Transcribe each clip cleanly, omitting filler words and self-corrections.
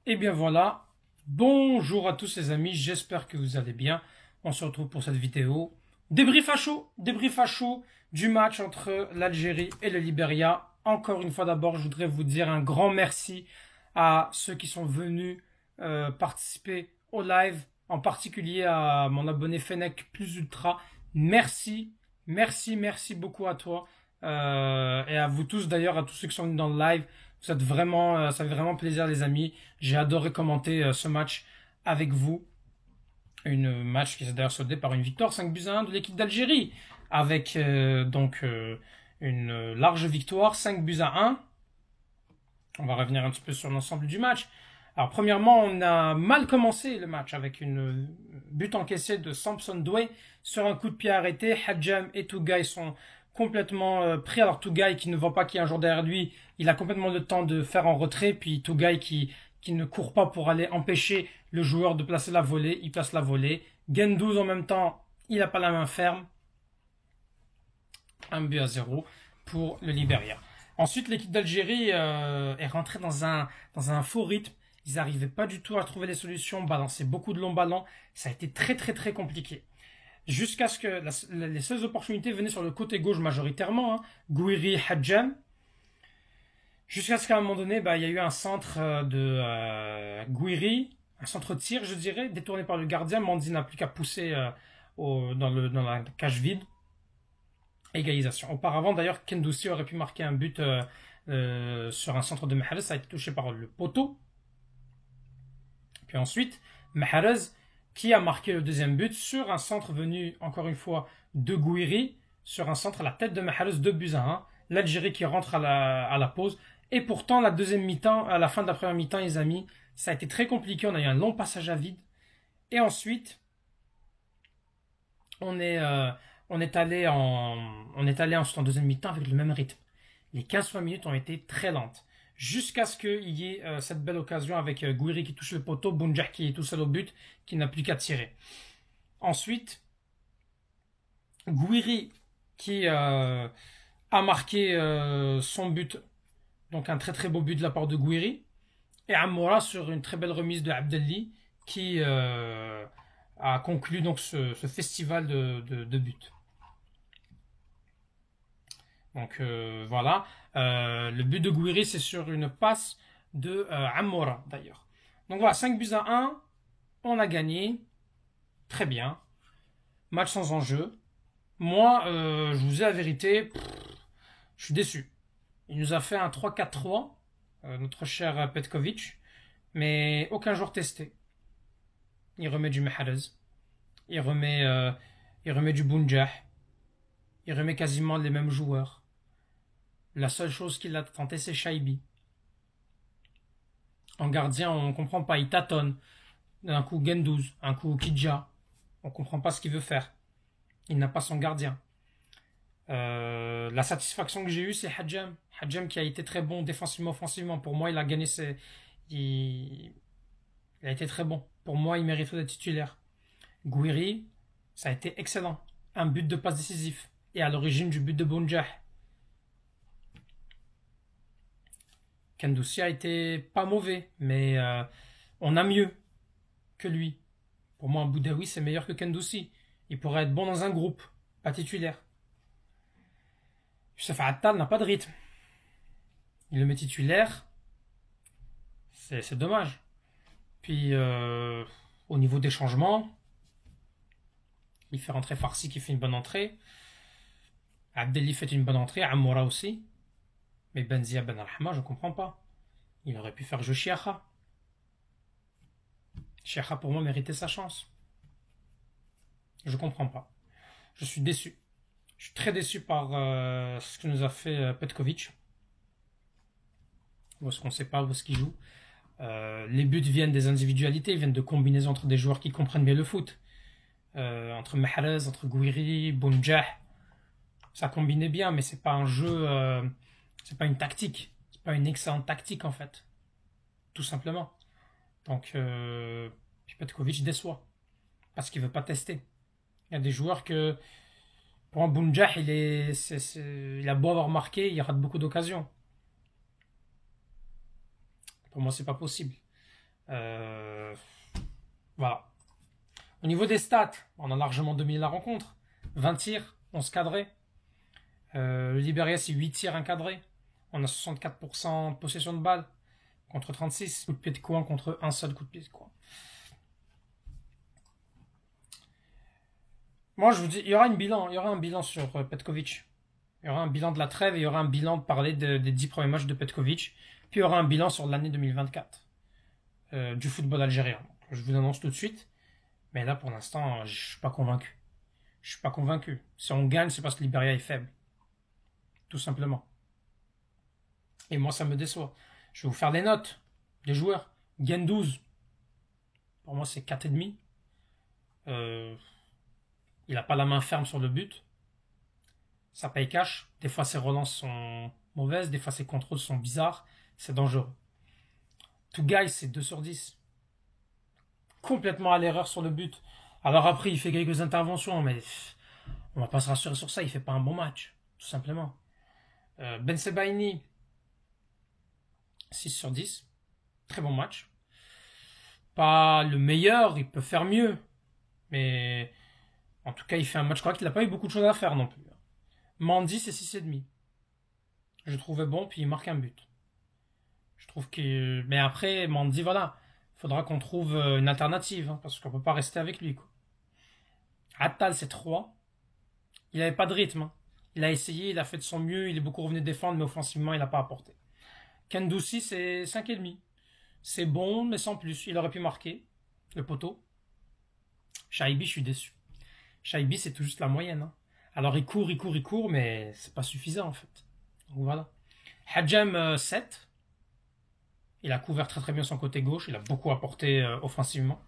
Et bien voilà, bonjour à tous les amis, j'espère que vous allez bien. On se retrouve pour cette vidéo. Débrief à chaud du match entre l'Algérie et le Libéria. Encore une fois d'abord, je voudrais vous dire un grand merci à ceux qui sont venus participer au live, en particulier à mon abonné Fennec Plus Ultra. Merci, merci beaucoup à toi. Et à vous tous d'ailleurs, à tous ceux qui sont venus dans le live. Vous êtes vraiment, ça fait vraiment plaisir les amis. J'ai adoré commenter ce match avec vous. Un match qui s'est d'ailleurs soldé par une victoire 5 buts à 1 de l'équipe d'Algérie. Avec une large victoire, 5 buts à 1. On va revenir un petit peu sur l'ensemble du match. Alors premièrement, on a mal commencé le match avec une but encaissé de Samson Doué sur un coup de pied arrêté. Hadjam et Tougaï sont complètement pris. Alors Tougaï qui ne voit pas qu'il y a un joueur derrière lui, il a complètement le temps de faire en retrait. Puis Tougaï qui ne court pas pour aller empêcher le joueur de placer la volée, il place la volée. Gendouzi en même temps, il n'a pas la main ferme. 1 but à 0 pour le Libéria. Ensuite, l'équipe d'Algérie est rentrée dans un faux rythme. Ils n'arrivaient pas du tout à trouver des solutions, balancer beaucoup de longs ballons. Ça a été très compliqué. Jusqu'à ce que les seules opportunités venaient sur le côté gauche majoritairement. Gouiri, Hadjam. Jusqu'à ce qu'à un moment donné, il y a eu un centre de Gouiri, un centre tir, je dirais, détourné par le gardien. Mandy n'a plus qu'à pousser dans la cage vide. Égalisation. Auparavant, d'ailleurs, Gendouzi aurait pu marquer un but sur un centre de Mahrez. Ça a été touché par le poteau. Puis ensuite, Mahrez qui a marqué le deuxième but sur un centre venu, encore une fois, de Gouiri, sur un centre à la tête de Mahrez, 2 buts à 1. L'Algérie qui rentre à la pause. Et pourtant, la deuxième mi-temps, à la fin de la première mi-temps, les amis, ça a été très compliqué. On a eu un long passage à vide. Et ensuite, on est allé ensuite en deuxième mi-temps avec le même rythme. Les 15 minutes ont été très lentes. Jusqu'à ce qu'il y ait cette belle occasion avec Gouiri qui touche le poteau, Bounjah qui est tout seul au but, qui n'a plus qu'à tirer. Ensuite, Gouiri qui a marqué son but, donc un très beau but de la part de Gouiri, et Amoura sur une très belle remise de Abdelli qui a conclu donc ce festival de buts. Donc voilà, le but de Gouiri c'est sur une passe de Amoura d'ailleurs. Donc voilà, 5 buts à 1, on a gagné, très bien, match sans enjeu. Moi, je vous ai la vérité, je suis déçu. Il nous a fait un 3-4-3, notre cher Petkovic, mais aucun joueur testé. Il remet du Mahrez, il remet du Bounjah, il remet quasiment les mêmes joueurs. La seule chose qu'il a tenté, c'est Shaibi. En gardien, on ne comprend pas, il tâtonne. Un coup Gendouzi, un coup Kidja. On ne comprend pas ce qu'il veut faire. Il n'a pas son gardien. La satisfaction que j'ai eue, c'est Hadjam. Hadjam qui a été très bon défensivement, offensivement. Pour moi, il a gagné il a été très bon. Pour moi, il mérite d'être titulaire. Gouiri, ça a été excellent. Un but de passe décisif. Et à l'origine du but de Bounjah. Gendouzi a été pas mauvais, mais on a mieux que lui. Pour moi, Boudaoui, c'est meilleur que Gendouzi. Il pourrait être bon dans un groupe, pas titulaire. Youssef Attal n'a pas de rythme. Il le met titulaire. C'est dommage. Puis, au niveau des changements, il fait rentrer Farsi qui fait une bonne entrée. Abdelli fait une bonne entrée. Amoura aussi. Mais Benzia Ben Rahma, je ne comprends pas. Il aurait pu faire jouer Chiacha. Chiacha, pour moi, méritait sa chance. Je ne comprends pas. Je suis déçu. Je suis très déçu par ce que nous a fait Petkovic. Parce qu'on ne sait pas où est-ce qu'il joue. Les buts viennent des individualités, viennent de combinaisons entre des joueurs qui comprennent bien le foot. Entre Mahrez, entre Gouiri, Bounjah. Ça combinait bien, mais c'est pas un jeu... c'est pas une tactique. C'est pas une excellente tactique, en fait. Tout simplement. Donc, Petkovic déçoit. Parce qu'il veut pas tester. Il y a des joueurs que... Pour un Bounjah, il a beau avoir marqué, il rate beaucoup d'occasions. Pour moi, c'est pas possible. Euh, voilà. Au niveau des stats, on a largement dominé la rencontre. 20 tirs, 11 cadrés. Le Liberia, c'est 8 tirs encadrés. On a 64% de possession de balle contre 36. Coup de pied de coin contre un seul coup de pied de coin. Moi, je vous dis, il y aura un bilan sur Petkovic. Il y aura un bilan de la trêve et il y aura un bilan de parler des 10 premiers matchs de Petkovic. Puis il y aura un bilan sur l'année 2024 du football algérien. Donc, je vous annonce tout de suite. Mais là, pour l'instant, je suis pas convaincu. Je suis pas convaincu. Si on gagne, c'est parce que Liberia est faible. Tout simplement. Et moi, ça me déçoit. Je vais vous faire des notes des joueurs. Gendouzi, pour moi, c'est 4,5. Il n'a pas la main ferme sur le but. Ça paye cash. Des fois, ses relances sont mauvaises. Des fois, ses contrôles sont bizarres. C'est dangereux. Tougaï, c'est 2 sur 10. Complètement à l'erreur sur le but. Alors après, il fait quelques interventions, mais on va pas se rassurer sur ça. Il fait pas un bon match, tout simplement. Ben Sebaini, 6 sur 10. Très bon match. Pas le meilleur, il peut faire mieux. Mais en tout cas, il fait un match correct. Il n'a pas eu beaucoup de choses à faire non plus. Mandy, c'est 6,5. Je le trouvais bon, puis il marque un but. Je trouve que. Mais après, Mandy, voilà. Il faudra qu'on trouve une alternative, hein, parce qu'on peut pas rester avec lui, quoi. Attal, c'est 3. Il n'avait pas de rythme, hein. Il a essayé, il a fait de son mieux, il est beaucoup revenu défendre, mais offensivement, il n'a pas apporté. Kendoussi, c'est 5,5. C'est bon, mais sans plus. Il aurait pu marquer le poteau. Shaibi, je suis déçu. Shaibi, c'est tout juste la moyenne, hein. Alors, il court, mais c'est pas suffisant, en fait. Donc, voilà. Hadjem, 7. Il a couvert très très bien son côté gauche. Il a beaucoup apporté offensivement.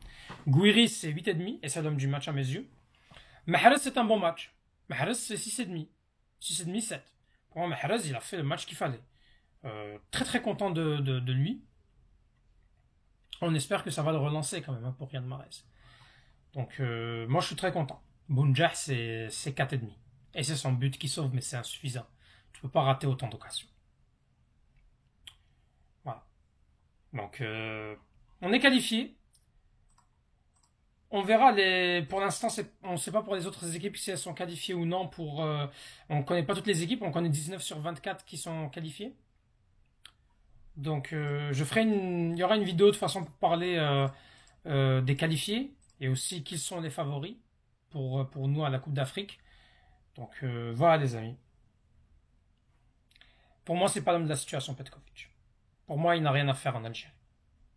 Gouiri, c'est 8,5. Et c'est l'homme du match à mes yeux. Mahrez, c'est un bon match. Mahrez, c'est 6,5. 6,5, 7. Pour moi, Mahrez, il a fait le match qu'il fallait. Très très content de lui. On espère que ça va le relancer quand même, hein, pour Riyad Mahrez. Donc, moi, je suis très content. Bounjah, c'est 4,5. Et c'est son but qui sauve, mais c'est insuffisant. Tu peux pas rater autant d'occasions. Voilà. Donc, on est qualifié. On verra pour l'instant, on ne sait pas pour les autres équipes si elles sont qualifiées ou non. On ne connaît pas toutes les équipes. On connaît 19 sur 24 qui sont qualifiées. Donc, il y aura une vidéo de façon pour parler des qualifiés et aussi qui sont les favoris pour nous à la Coupe d'Afrique. Donc, voilà les amis. Pour moi, c'est pas l'homme de la situation, Petkovic. Pour moi, il n'a rien à faire en Algérie.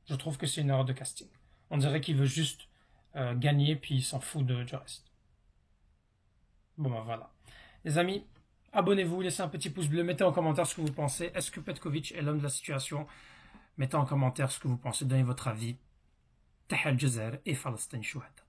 Je trouve que c'est une erreur de casting. On dirait qu'il veut juste gagner, puis il s'en fout du reste. Bon, ben voilà. Les amis, abonnez-vous, laissez un petit pouce bleu, mettez en commentaire ce que vous pensez. Est-ce que Petkovic est l'homme de la situation? Mettez en commentaire ce que vous pensez, donnez votre avis. Tahal Jazair et Palestine Chouhada.